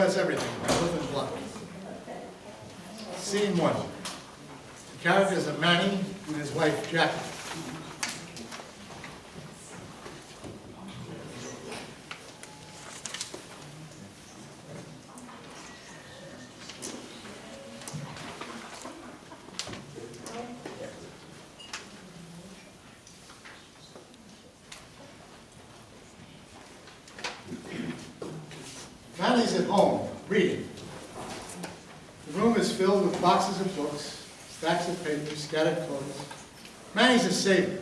Does Everything by Milton Bloch. Scene 1. The characters are Manny and his wife Jackie. Manny's at home, reading. The room is filled with boxes of books, stacks of papers, scattered clothes. Manny's a saver.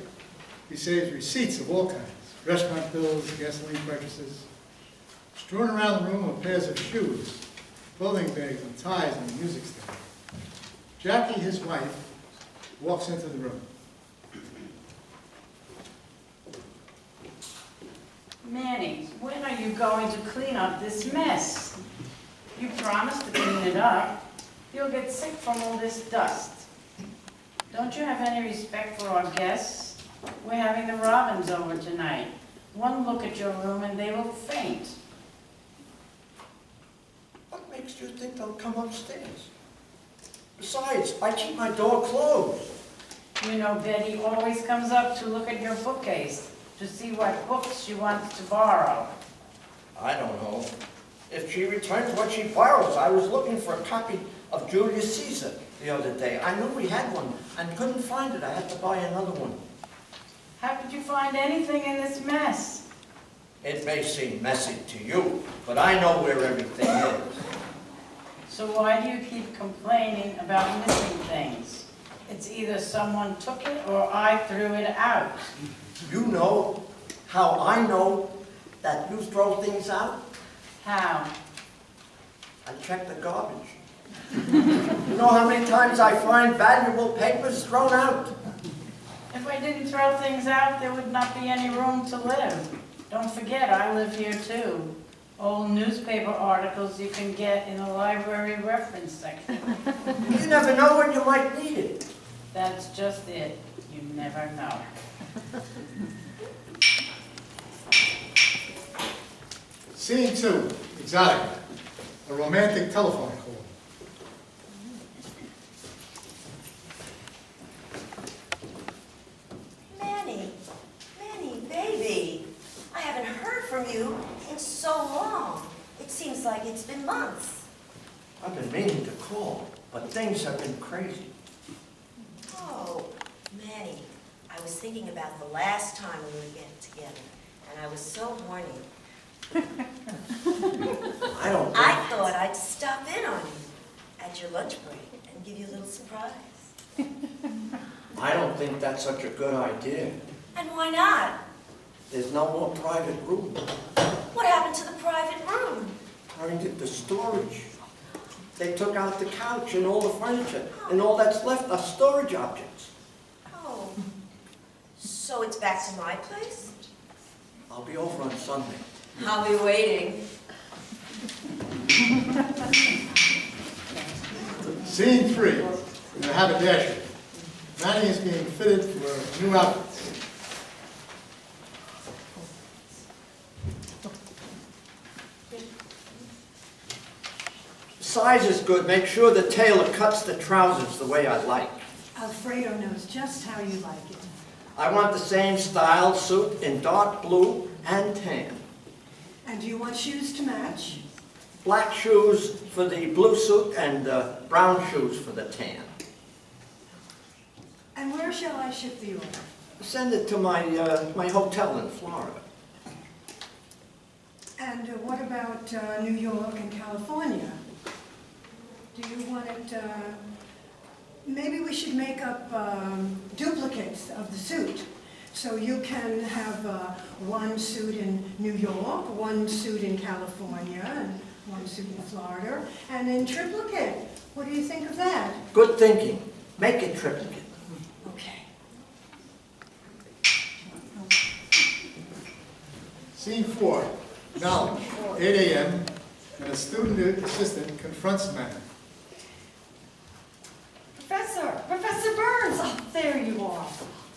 He saves receipts of all kinds, restaurant bills, gasoline purchases. Strewn around the room are pairs of shoes, clothing bags and ties and a music stand. Jackie, his wife, walks into the room. Manny, when are you going to clean up this mess? You promised to clean it up. You'll get sick from all this dust. Don't you have any respect for our guests? We're having the Robyns over tonight. One look at your room and they will faint. What makes you think they'll come upstairs? Besides, I keep my door closed. You know Betty always comes up to look at your bookcase to see what books she wants to borrow. I don't know. If she returns what she borrows, I was looking for a copy of Julius Caesar the other day. I knew we had one and couldn't find it. I had to buy another one. How could you find anything in this mess? It may seem messy to you, but I know where everything is. So why do you keep complaining about missing things? It's either someone took it or I threw it out. You know how I know that you throw things out? How? I check the garbage. You know how many times I find valuable papers thrown out? If I didn't throw things out, there would not be any room to live. Don't forget, I live here too. Old newspaper articles you can get in the library reference section. You never know when you might need it. That's just it. You never know. Scene 2. Exotica. A romantic telephone call. Manny, baby, I haven't heard from you in so long. It seems like it's been months. I've been meaning to call, but things have been crazy. Oh, Manny, I was thinking about the last time we were getting together, and I was so horny. I thought I'd stop in on you at your lunch break and give you a little surprise. I don't think that's such a good idea. And why not? There's no more private room. What happened to the private room? Turned into storage. They took out the couch and all the furniture, and all that's left are storage objects. Oh, so it's back to my place? I'll be over on Sunday. I'll be waiting. Scene 3. In the haberdashery. Manny is being fitted for new outfits. Size is good. Make sure the tailor cuts the trousers the way I like. Alfredo knows just how you like it. I want the same style suit in dark blue and tan. And do you want shoes to match? Black shoes for the blue suit and brown shoes for the tan. And where shall I ship the order? Send it to my hotel in Florida. And what about New York and California? Do you want it, maybe we should make up duplicates of the suit. So you can have one suit in New York, one suit in California, and one suit in Florida, and in triplicate. What do you think of that? Good thinking. Make it triplicate. Okay. Scene 4. Knowledge. 8 a.m. and a student assistant confronts Manny. Professor Burns! Oh, there you are.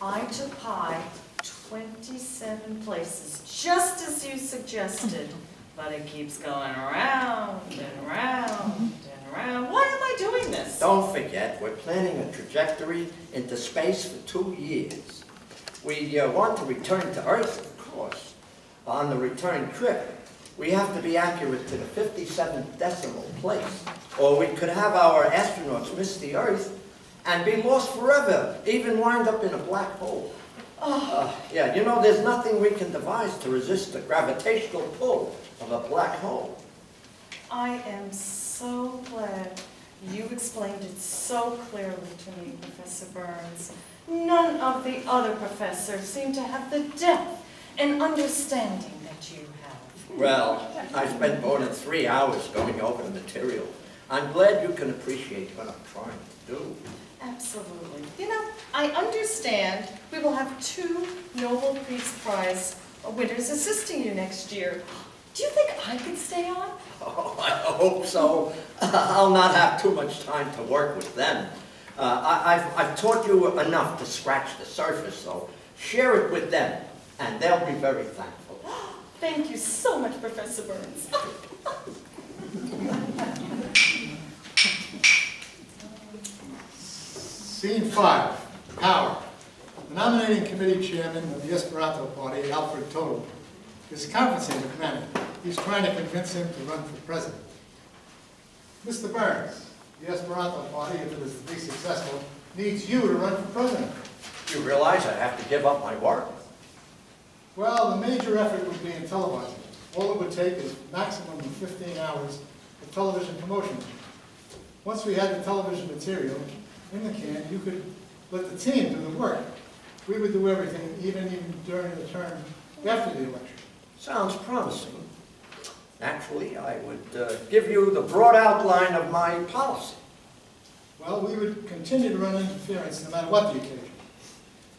I took pie 27 places, just as you suggested. But it keeps going around and Don't forget, we're planning a trajectory into space for 2 years. We want to return to Earth, of course. On the return trip, we have to be accurate to the 57th decimal place, or we could have our astronauts miss the Earth and be lost forever, even wind up in a black hole. Yeah, you know, there's nothing we can devise to resist the gravitational pull of a black hole. I am so glad you explained it so clearly to me, Professor Burns. None of the other professors seem to have the depth and understanding that you have. Well, I spent more than 3 hours going over the material. I'm glad you can appreciate what I'm trying to do. Absolutely. You know, I understand we will have 2 Nobel Peace Prize winners assisting you next year. Do you think I could stay on? Oh, I hope so. I'll not have too much time to work with them. I've taught you enough to scratch the surface, so share it with them, and they'll be very thankful. Thank you so much, Professor Burns. Scene 5, Power. The nominating committee chairman of the Esperanto Party, Alfred Total, is conferencing with Manny. He's trying to convince him to run for president. Mr. Burns, the Esperanto Party, if it is to be successful, needs you to run for president. You realize I have to give up my work? Well, the major effort would be in televising. All it would take is maximum of 15 hours of television promotion. Once we had the television material in the can, you could let the team do the work. We would do everything, even during the term after the election. Sounds promising. Naturally, I would give you the broad outline of my policy. Well, we would continue to run interference no matter what the occasion.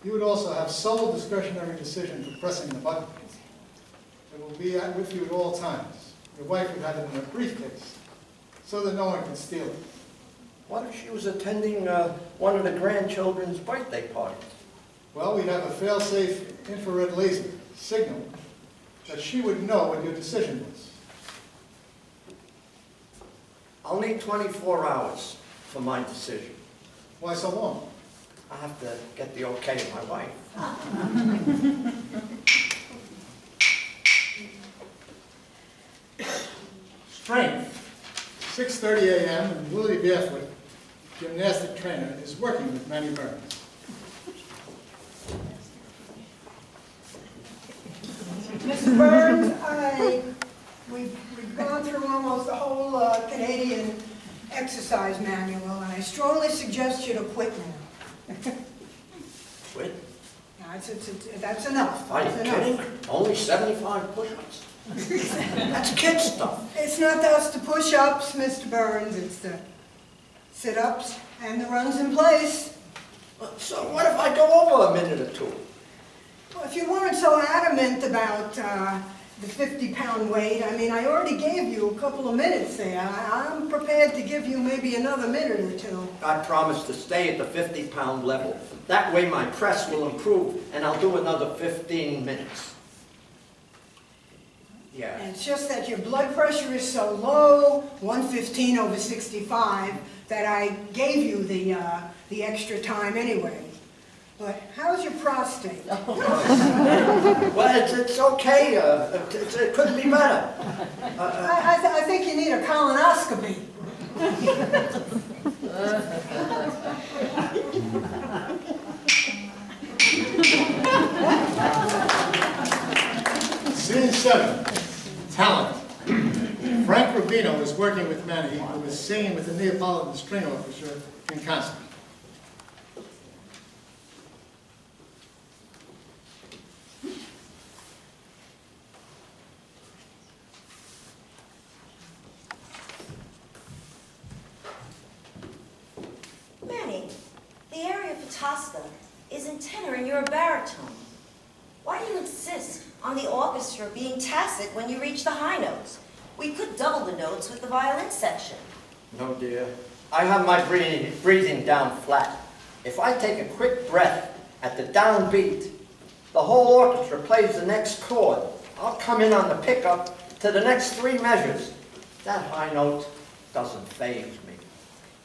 You would also have sole discretionary decision for pressing the button. It will be with you at all times. Your wife would have it in her briefcase, so that no one can steal it. What if she was attending one of the grandchildren's birthday parties? Well, we'd have a fail-safe infrared laser signal that she would know what your decision was. I'll need 24 hours for my decision. Why so long? I have to get the okay of my wife. Strength, 6:30 a.m. and Willie Barefoot, gymnastic trainer, is working with Manny Burns. Mr. Burns, we've gone through almost the whole Canadian exercise manual, and I strongly suggest you to quit now. Quit? That's enough. Are you That's enough. kidding? Only 75 push-ups? That's kid stuff. It's not just the push-ups, Mr. Burns, it's the sit-ups and the runs in place. So what if I go over a minute or two? Well, if you weren't so adamant about the 50-pound weight, I mean, I already gave you a couple of minutes there. I'm prepared to give you maybe another minute or two. I promise to stay at the 50-pound level. That way my press will improve, and I'll do another 15 minutes. Yeah. And it's just that your blood pressure is so low, 115/65, that I gave you the extra time anyway. But how's your prostate? Well, it's okay. It couldn't be better. I think you need a colonoscopy. Scene 7, talent. Frank Rubino is working with Manny, who is singing with the Neapolitan String Orchestra in concert. Manny, the area for Tosca is in tenor and you're a baritone. Why do you insist on the orchestra being tacit when you reach the high notes? We could double the notes with the violin section. No, dear. I have my breathing down flat. If I take a quick breath at the downbeat, the whole orchestra plays the next chord. I'll come in on the pickup to the next 3 measures. That high note doesn't faze me.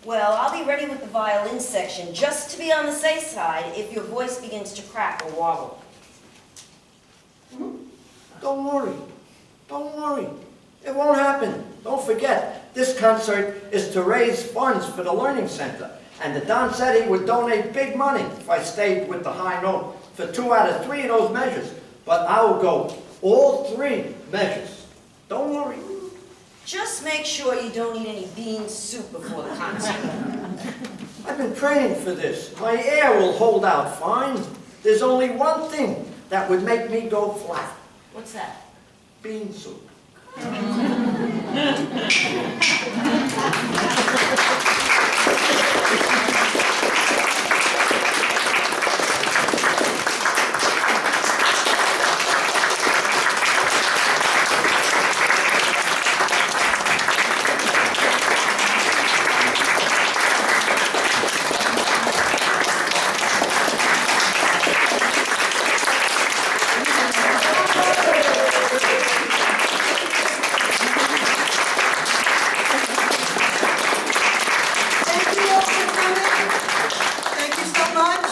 Well, I'll be ready with the violin section, just to be on the safe side if your voice begins to crack or wobble. Don't worry. Don't worry. It won't happen. Don't forget, this concert is to raise funds for the Learning Center. And the Don said he would donate big money if I stayed with the high note for 2 out of 3 of those measures. But I will go all 3 measures. Don't worry. Just make sure you don't eat any bean soup before the concert. I've been training for this. My air will hold out fine. There's only one thing that would make me go flat. What's that? Bean soup. Thank you all for coming. Thank you so much.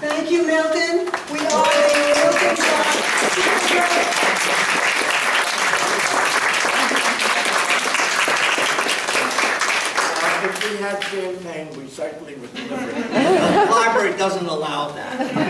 Thank you, Milton. We are the Milton If we had champagne, we certainly would deliver it. The library doesn't allow that.